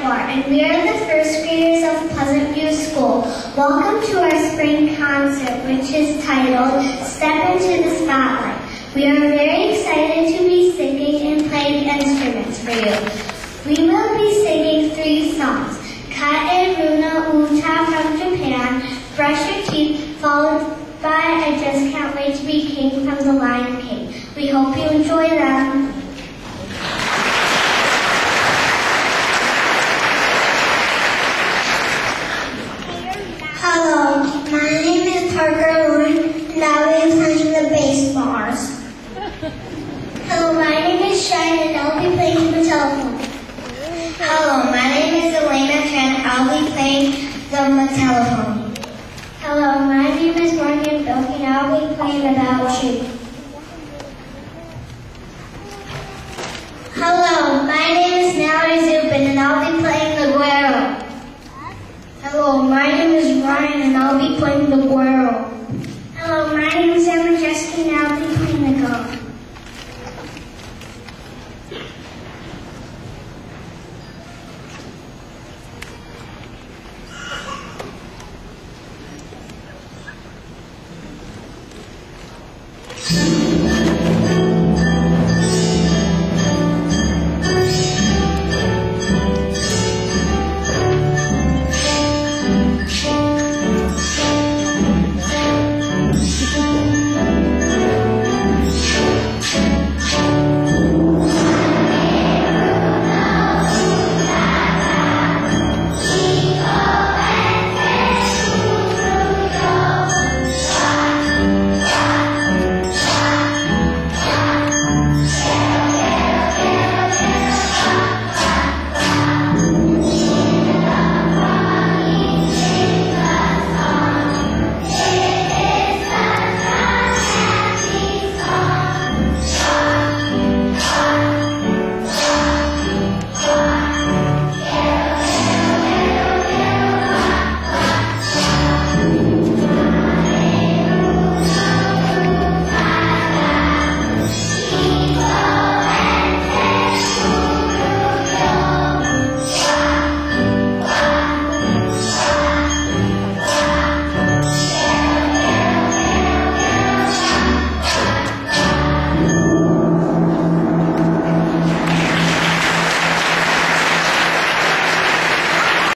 Ackbar, and we are the first graders of Pleasant View School. Welcome to our spring concert, which is titled Step Into the Spotlight. We are very excited to be singing and playing instruments for you. We will be singing 3 songs: Kae Runa Uta from Japan, Brush Your Teeth, followed by I Just Can't Wait to Be King from The Lion King. We hope you enjoy them. Hello, my name is Parker Lauren, and I'll be playing the bass bars. Hello, my name is Shine, and I'll be playing the telephone. Hello, my name is Elena Chen. I'll be playing the telephone. Hello, my name is Morgan Bilk, and I'll be playing About You.